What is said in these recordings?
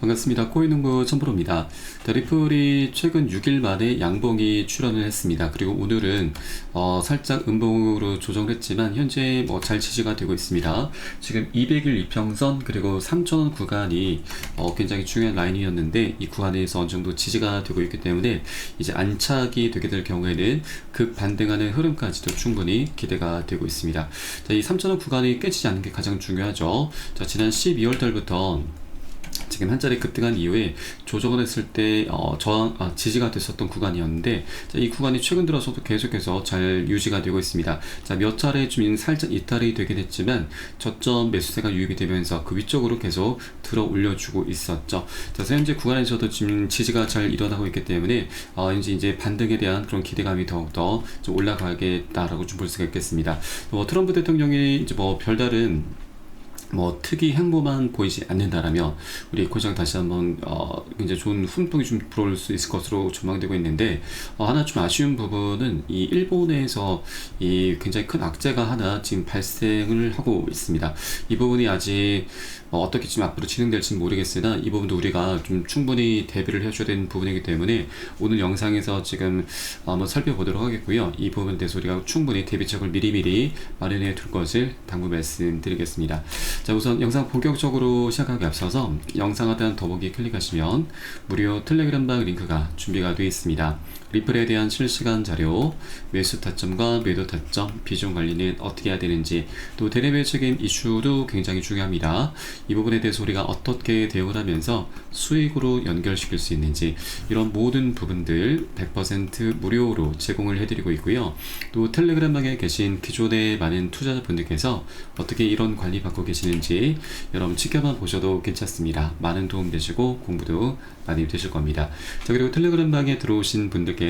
반갑습니다. 코인농부 천프로입니다. 리플이 최근 6일 만에 양봉이 출현을 했습니다. 그리고 오늘은 살짝 음봉으로 조정을 했지만 현재 잘 지지가 되고 있습니다. 지금 200일 이평선 그리고 3,000원 구간이 굉장히 중요한 라인이었는데 이 구간에서 어느 정도 지지가 되고 있기 때문에 이제 안착이 되게 될 경우에는 급반등하는 흐름까지도 충분히 기대가 되고 있습니다. 자, 이 3,000원 구간이 깨지지 않는 게 가장 중요하죠. 자, 지난 12월 달부터 지금 한 자리 급등한 이후에 조정을 했을 때 지지가 됐었던 구간이었는데, 자, 이 구간이 최근 들어서도 계속해서 잘 유지가 되고 있습니다. 자, 몇 차례 좀 살짝 이탈이 되긴 했지만 저점 매수세가 유입이 되면서 그 위쪽으로 계속 들어 올려주고 있었죠. 자, 그래서 현재 구간에서도 지금 지지가 잘 일어나고 있기 때문에 이제 반등에 대한 그런 기대감이 더욱더 좀 올라가겠다라고 좀 볼 수가 있겠습니다. 트럼프 대통령이 이제 별다른 특이 행보만 보이지 않는다라면 우리 고시장 다시 한번 굉장히 좋은 훈풍이 좀 불어올 수 있을 것으로 전망되고 있는데, 하나 좀 아쉬운 부분은 이 일본에서 이 굉장히 큰 악재가 하나 지금 발생을 하고 있습니다. 이 부분이 아직 어떻게 지금 앞으로 진행될지는 모르겠으나 이 부분도 우리가 좀 충분히 대비를 해줘야 되는 부분이기 때문에 오늘 영상에서 지금 한번 살펴보도록 하겠고요. 이 부분에 대해서 우리가 충분히 대비책을 미리미리 마련해 둘 것을 당부 말씀드리겠습니다. 자, 우선 영상 본격적으로 시작하기 앞서서 영상 하단 더보기 클릭하시면 무료 텔레그램방 링크가 준비가 되어 있습니다. 리플에 대한 실시간 자료, 매수 타점과 매도 타점, 비중 관리는 어떻게 해야 되는지, 또 대내외적인 이슈도 굉장히 중요합니다. 이 부분에 대해서 우리가 어떻게 대응을 하면서 수익으로 연결시킬 수 있는지, 이런 모든 부분들 100% 무료로 제공을 해드리고 있고요. 또 텔레그램방에 계신 기존의 많은 투자자분들께서 어떻게 이런 관리 받고 계시는지 여러분 지켜만 보셔도 괜찮습니다. 많은 도움 되시고 공부도 많이 되실 겁니다. 자, 그리고 텔레그램방에 들어오신 분들께는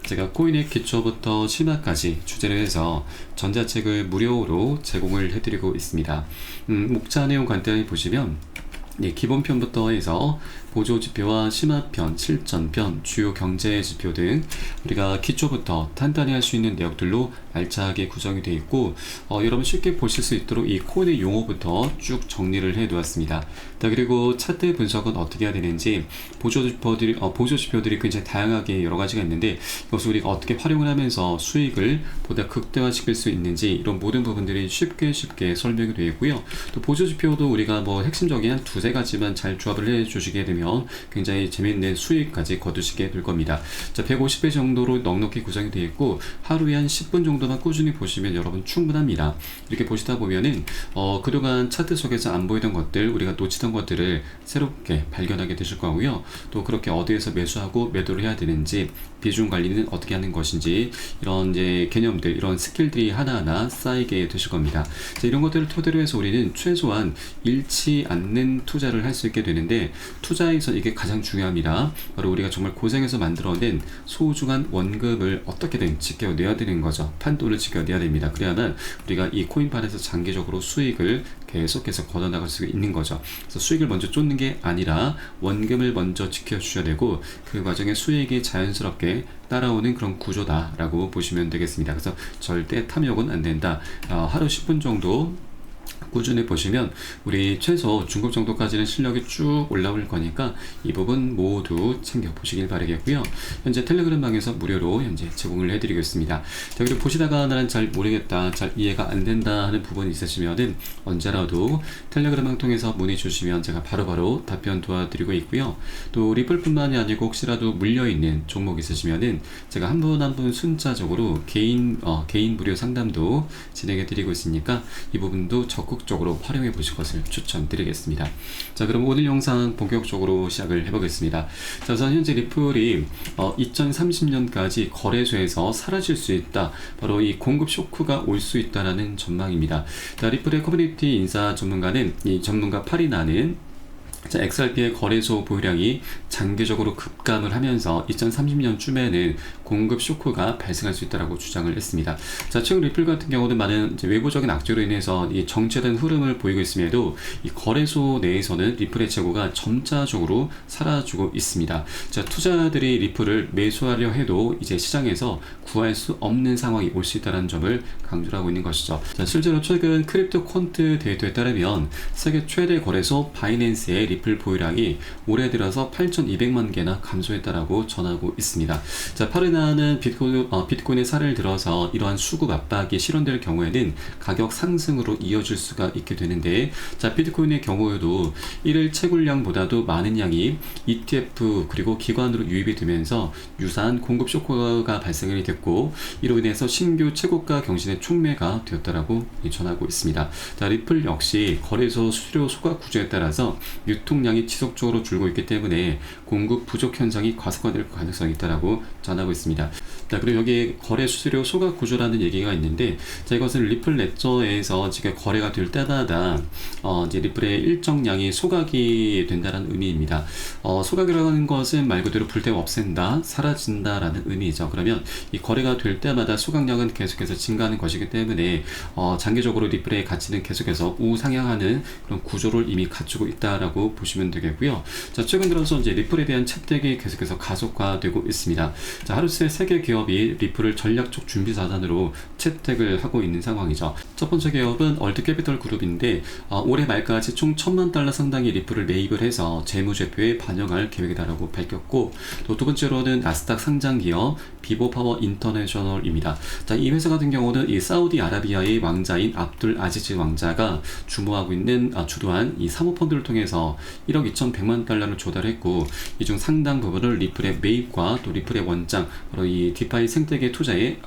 제가 코인의 기초부터 심화까지 주제를 해서 전자책을 무료로 제공을 해드리고 있습니다. 목차 내용 간단히 보시면 기본편부터 해서 보조지표와 심화편, 실전편, 주요 경제지표 등 우리가 기초부터 탄탄히 할 수 있는 내역들로 알차게 구성이 되어 있고, 여러분 쉽게 보실 수 있도록 이 코인의 용어부터 쭉 정리를 해 두었습니다. 자, 그리고 차트 분석은 어떻게 해야 되는지, 보조지표들이 굉장히 다양하게 여러 가지가 있는데 이것을 우리가 어떻게 활용을 하면서 수익을 보다 극대화시킬 수 있는지, 이런 모든 부분들이 쉽게 설명이 되어 있고요. 또 보조지표도 우리가 핵심적인 한 두세 가지만 잘 조합을 해 주시게 되면 굉장히 재미있는 수익까지 거두시게 될 겁니다. 자, 150배 정도로 넉넉히 구성이 되어 있고 하루에 한 10분 정도만 꾸준히 보시면 여러분 충분합니다. 이렇게 보시다 보면은 그동안 차트 속에서 안 보이던 것들, 우리가 놓치던 것들을 새롭게 발견하게 되실 거고요. 또 그렇게 어디에서 매수하고 매도를 해야 되는지, 비중 관리는 어떻게 하는 것인지, 이런 이제 개념들, 이런 스킬들이 하나하나 쌓이게 되실 겁니다. 자, 이런 것들을 토대로 해서 우리는 최소한 잃지 않는 투자를 할 수 있게 되는데, 투자에서 이게 가장 중요합니다. 바로 우리가 정말 고생해서 만들어낸 소중한 원금을 어떻게든 지켜내야 되는 거죠. 판도를 지켜내야 됩니다. 그래야만 우리가 이 코인판에서 장기적으로 수익을 계속해서 걷어나갈 수 있는 거죠. 그래서 수익을 먼저 쫓는 게 아니라 원금을 먼저 지켜주셔야 되고, 그 과정에 수익이 자연스럽게 따라오는 그런 구조다라고 보시면 되겠습니다. 그래서 절대 탐욕은 안 된다. 하루 10분 정도 꾸준히 보시면 우리 최소 중급 정도까지는 실력이 쭉 올라올 거니까 이 부분 모두 챙겨 보시길 바라겠고요. 현재 텔레그램 방에서 무료로 현재 제공을 해드리고 있습니다. 자, 그리고 보시다가 나는 잘 모르겠다, 잘 이해가 안 된다 하는 부분이 있으시면은 언제라도 텔레그램 방 통해서 문의 주시면 제가 바로바로 답변 도와드리고 있고요. 또 리플뿐만이 아니고 혹시라도 물려있는 종목 있으시면은 제가 한 분 한 분 순차적으로 개인 무료 상담도 진행해드리고 있으니까 이 부분도 적극적으로 활용해 보실 것을 추천드리겠습니다. 자, 그럼 오늘 영상 본격적으로 시작을 해보겠습니다. 자, 우선 현재 리플이 2030년까지 거래소에서 사라질 수 있다. 바로 이 공급 쇼크가 올 수 있다라는 전망입니다. 자, 리플의 커뮤니티 인사 전문가는 이 전문가 8이 나는 XRP의 거래소 보유량이 장기적으로 급감을 하면서 2030년쯤에는 공급 쇼크가 발생할 수 있다고 주장을 했습니다. 자, 최근 리플 같은 경우는 많은 외부적인 악재로 인해서 이 정체된 흐름을 보이고 있음에도 이 거래소 내에서는 리플의 재고가 점차적으로 사라지고 있습니다. 자, 투자자들이 리플을 매수하려 해도 이제 시장에서 구할 수 없는 상황이 올 수 있다는 점을 강조하고 있는 것이죠. 자, 실제로 최근 크립토 퀀트 데이터에 따르면 세계 최대 거래소 바이낸스의 리플 보유량이 올해 들어서 8,200만 개나 감소했다라고 전하고 있습니다. 자, 파르나는 비트코인의 사례를 들어서 이러한 수급 압박이 실현될 경우에는 가격 상승으로 이어질 수가 있게 되는데, 자, 비트코인의 경우에도 1일 채굴량보다도 많은 양이 ETF 그리고 기관으로 유입이 되면서 유사한 공급 쇼크가 발생이 됐고, 이로 인해서 신규 최고가 경신의 촉매가 되었다라고 전하고 있습니다. 자, 리플 역시 거래소 수수료 소각 구조에 따라서 유통량이 지속적으로 줄고 있기 때문에 공급 부족 현상이 가속화될 가능성이 있다라고 전하고 있습니다. 자, 그리고 여기 거래 수수료 소각 구조라는 얘기가 있는데, 자, 이것은 리플 레저에서 지금 거래가 될 때마다 이제 리플의 일정량이 소각이 된다는 의미입니다. 소각이라는 것은 말 그대로 불태워 없앤다, 사라진다라는 의미죠. 그러면 이 거래가 될 때마다 소각량은 계속해서 증가하는 것이기 때문에 장기적으로 리플의 가치는 계속해서 우상향하는 그런 구조를 이미 갖추고 있다라고 보시면 되겠고요. 자, 최근 들어서 이제 리플에 대한 채택이 계속해서 가속화되고 있습니다. 자, 하루새 세계 기업이 리플을 전략적 준비 자산으로 채택을 하고 있는 상황이죠. 첫 번째 기업은 얼트캐피털 그룹인데, 올해 말까지 총 1,000만 달러 상당의 리플을 매입을 해서 재무제표에 반영할 계획이다라고 밝혔고, 또 두 번째로는 나스닥 상장 기업 비보파워 인터내셔널입니다. 자, 이 회사 같은 경우는 이 사우디아라비아의 왕자인 압둘 아지즈 왕자가 주도하고 있는 주도한 이 사모펀드를 통해서 1억 2,100만 달러를 조달했고, 이 중 상당 부분을 리플의 매입과 또 리플의 원장, 바로 이 디파이 생태계 투자에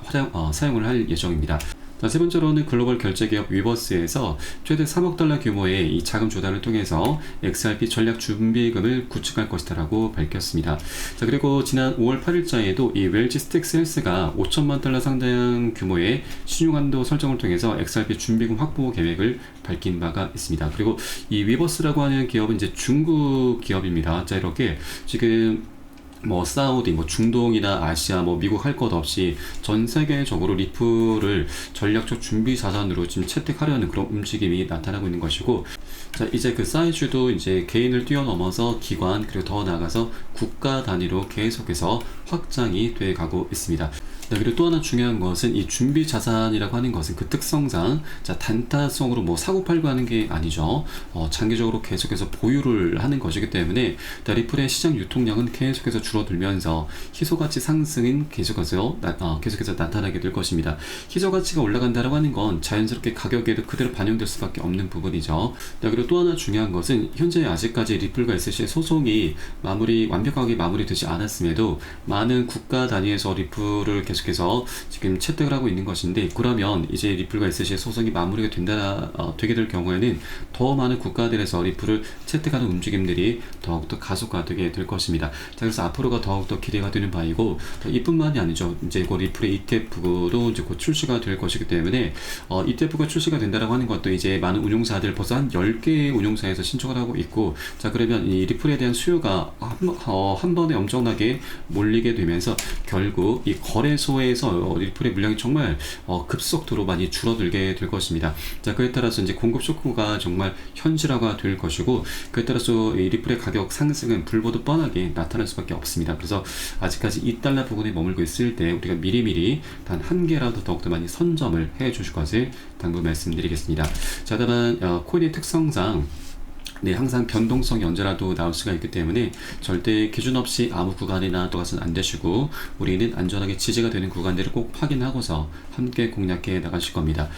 사용을 할 예정입니다. 자, 세 번째로는 글로벌 결제기업 위버스에서 최대 3억 달러 규모의 이 자금 조달을 통해서 XRP 전략 준비금을 구축할 것이다라고 밝혔습니다. 자, 그리고 지난 5월 8일자에도 이 웰지 스택스 헬스가 5천만 달러 상당 규모의 신용한도 설정을 통해서 XRP 준비금 확보 계획을 밝힌 바가 있습니다. 그리고 이 위버스라고 하는 기업은 이제 중국 기업입니다. 자, 이렇게 지금 사우디, 중동이나 아시아, 미국 할 것 없이 전 세계적으로 리플을 전략적 준비 자산으로 지금 채택하려는 그런 움직임이 나타나고 있는 것이고, 자, 이제 그 사이즈도 이제 개인을 뛰어넘어서 기관, 그리고 더 나아가서 국가 단위로 계속해서 확장이 돼 가고 있습니다. 네, 그리고 또 하나 중요한 것은 이 준비 자산이라고 하는 것은 그 특성상, 자, 단타성으로 사고팔고 하는 게 아니죠. 장기적으로 계속해서 보유를 하는 것이기 때문에 리플의 시장 유통량은 계속해서 줄어들면서 희소가치 상승은 계속해서 나타나게 될 것입니다. 희소가치가 올라간다라고 하는 건 자연스럽게 가격에도 그대로 반영될 수밖에 없는 부분이죠. 네, 그리고 또 하나 중요한 것은 현재 아직까지 리플과 SC의 소송이 완벽하게 마무리되지 않았음에도 많은 국가 단위에서 리플을 계속해서 지금 채택을 하고 있는 것인데, 그러면 이제 리플과 SC의 소송이 마무리가 되게 될 경우에는 더 많은 국가들에서 리플을 채택하는 움직임들이 더욱더 가속화되게 될 것입니다. 자, 그래서 앞으로가 더욱더 기대가 되는 바이고, 이뿐만이 아니죠. 이제 곧 리플의 ETF도 이제 곧 출시가 될 것이기 때문에 ETF가 출시가 된다라고 하는 것도 이제 많은 운용사들 벌써 한 10개의 운용사에서 신청을 하고 있고, 자, 그러면 이 리플에 대한 수요가 한 번에 엄청나게 몰리게 되면서 결국 이 거래소에서 리플의 물량이 정말 급속도로 많이 줄어들게 될 것입니다. 자, 그에 따라서 이제 공급 쇼크가 정말 현실화가 될 것이고, 그에 따라서 이 리플의 가격 상승은 불보듯 뻔하게 나타날 수밖에 없습니다. 그래서 아직까지 2달러 부근에 머물고 있을 때 우리가 미리미리 단 한 개라도 더욱더 많이 선점을 해 주실 것을 당부 말씀드리겠습니다. 자, 다만 코인의 특성상 항상 변동성이 언제라도 나올 수가 있기 때문에 절대 기준 없이 아무 구간이나 들어가서는 안 되시고, 우리는 안전하게 지지가 되는 구간들을 꼭 확인하고서 함께 공략해 나가실 겁니다.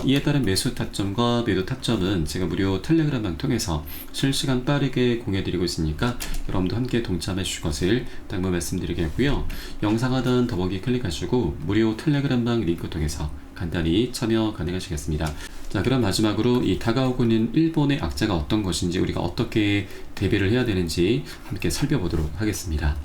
이에 따른 매수 타점과 매도 타점은 제가 무료 텔레그램방 통해서 실시간 빠르게 공유해드리고 있으니까 여러분도 함께 동참해 주실 것을 당부 말씀드리겠고요. 영상 하단 더보기 클릭하시고 무료 텔레그램방 링크 통해서 간단히 참여 가능하시겠습니다. 자, 그럼 마지막으로 이 다가오고 있는 일본의 악재가 어떤 것인지, 우리가 어떻게 대비를 해야 되는지 함께 살펴보도록 하겠습니다.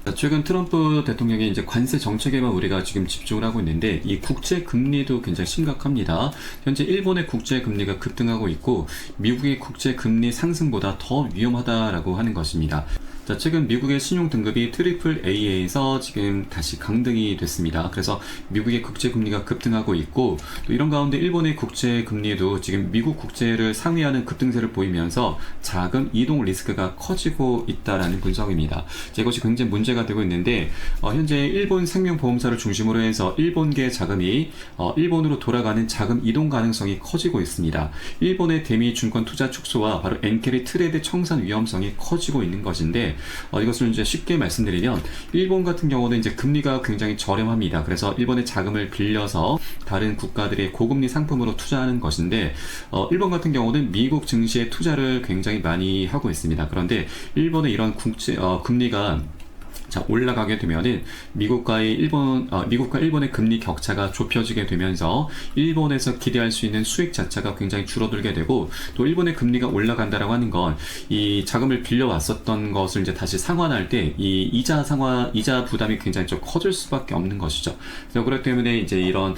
자, 최근 트럼프 대통령의 이제 관세 정책에만 우리가 지금 집중을 하고 있는데, 이 국제 금리도 굉장히 심각합니다. 현재 일본의 국제 금리가 급등하고 있고, 미국의 국제 금리 상승보다 더 위험하다라고 하는 것입니다. 자, 자, 최근 미국의 신용 등급이 트리플 A에서 지금 다시 강등이 됐습니다. 그래서 미국의 국제 금리가 급등하고 있고, 또 이런 가운데 일본의 국제 금리도 지금 미국 국제를 상회하는 급등세를 보이면서 자금 이동 리스크가 커지고 있다라는 분석입니다. 자, 이것이 굉장히 문제가 되고 있는데, 현재 일본 생명보험사를 중심으로 해서 일본계 자금이 일본으로 돌아가는 자금 이동 가능성이 커지고 있습니다. 일본의 대미 증권 투자 축소와 바로 엔케리 트레이드 청산 위험성이 커지고 있는 것인데, 이것을 이제 쉽게 말씀드리면 일본 같은 경우는 이제 금리가 굉장히 저렴합니다. 그래서 일본의 자금을 빌려서 다른 국가들의 고금리 상품으로 투자하는 것인데, 일본 같은 경우는 미국 증시에 투자를 굉장히 많이 하고 있습니다. 그런데 일본의 이런 금리가 올라가게 되면은 미국과 일본의 금리 격차가 좁혀지게 되면서 일본에서 기대할 수 있는 수익 자체가 굉장히 줄어들게 되고, 또 일본의 금리가 올라간다라고 하는 건 이 자금을 빌려왔었던 것을 이제 다시 상환할 때 이 이자 부담이 굉장히 좀 커질 수밖에 없는 것이죠. 그래서 그렇기 때문에 이제 이런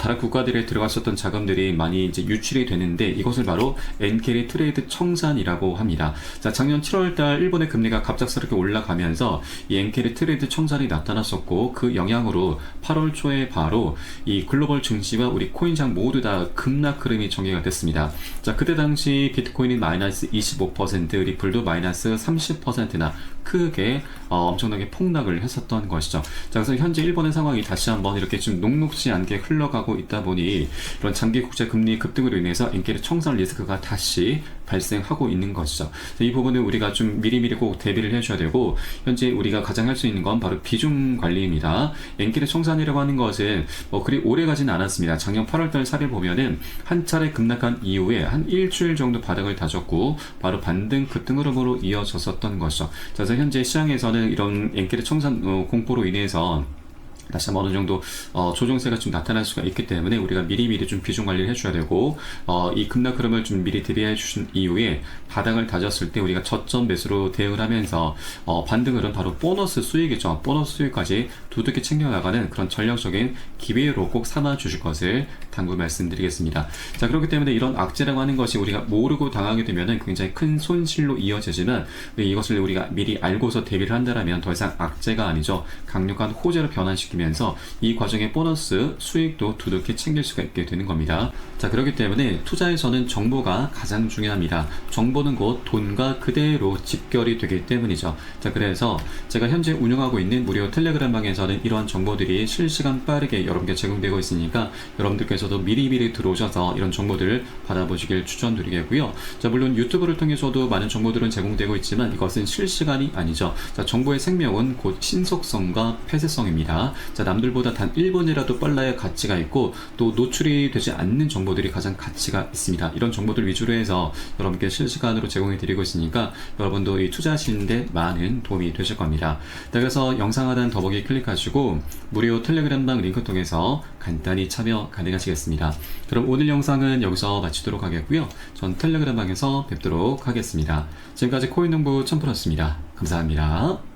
다른 국가들에 들어갔었던 자금들이 많이 이제 유출이 되는데, 이것을 바로 엔케리 트레이드 청산이라고 합니다. 자, 작년 7월달 일본의 금리가 갑작스럽게 올라가면서 이 엔케리 트레이드 청산이 나타났었고, 그 영향으로 8월 초에 바로 이 글로벌 증시와 우리 코인장 모두 다 급락 흐름이 전개가 됐습니다. 자, 그때 당시 비트코인이 마이너스 25%, 리플도 마이너스 30%나 크게 엄청나게 폭락을 했었던 것이죠. 자, 그래서 현재 일본의 상황이 다시 한번 이렇게 좀 녹록지 않게 흘러가고 있다 보니 이런 장기 국제 금리 급등으로 인해서 엔케리 청산 리스크가 다시 발생하고 있는 것이죠. 자, 이 부분은 우리가 좀 미리미리 꼭 대비를 해줘야 되고, 현재 우리가 가장 할 수 있는 건 바로 비중 관리입니다. 엔케리 청산이라고 하는 것은 그리 오래 가지는 않았습니다. 작년 8월달 사례 보면은 한 차례 급락한 이후에 한 일주일 정도 바닥을 다졌고 바로 반등 급등 흐름으로 이어졌었던 것이죠. 자, 그래서 현재 시장에서는 이런 엔케리 청산 공포로 인해서 다시 한번 어느 정도 조정세가 좀 나타날 수가 있기 때문에 우리가 미리미리 좀 비중 관리를 해줘야 되고, 이 급락 흐름을 좀 미리 대비해 주신 이후에 바닥을 다졌을 때 우리가 저점 매수로 대응을 하면서 반등 흐름, 바로 보너스 수익이죠. 보너스 수익까지 두둑히 챙겨나가는 그런 전략적인 기회로 꼭 삼아 주실 것을 당부 말씀드리겠습니다. 자, 그렇기 때문에 이런 악재라고 하는 것이 우리가 모르고 당하게 되면은 굉장히 큰 손실로 이어지지만, 이것을 우리가 미리 알고서 대비를 한다면 더 이상 악재가 아니죠. 강력한 호재로 변환시키면 이 과정의 보너스 수익도 두둑히 챙길 수가 있게 되는 겁니다. 자, 그렇기 때문에 투자에서는 정보가 가장 중요합니다. 정보는 곧 돈과 그대로 집결이 되기 때문이죠. 자, 그래서 제가 현재 운영하고 있는 무료 텔레그램방에서는 이러한 정보들이 실시간 빠르게 여러분께 제공되고 있으니까 여러분들께서도 미리미리 들어오셔서 이런 정보들을 받아보시길 추천드리겠고요. 자, 물론 유튜브를 통해서도 많은 정보들은 제공되고 있지만 이것은 실시간이 아니죠. 자, 정보의 생명은 곧 신속성과 폐쇄성입니다. 자, 남들보다 단 1분이라도 빨라야 가치가 있고, 또 노출이 되지 않는 정보들이 가장 가치가 있습니다. 이런 정보들 위주로 해서 여러분께 실시간으로 제공해 드리고 있으니까 여러분도 이 투자하시는데 많은 도움이 되실 겁니다. 자, 그래서 영상 하단 더보기 클릭하시고 무료 텔레그램방 링크 통해서 간단히 참여 가능하시겠습니다. 그럼 오늘 영상은 여기서 마치도록 하겠고요. 전 텔레그램방에서 뵙도록 하겠습니다. 지금까지 코인농부 첨프였습니다. 감사합니다.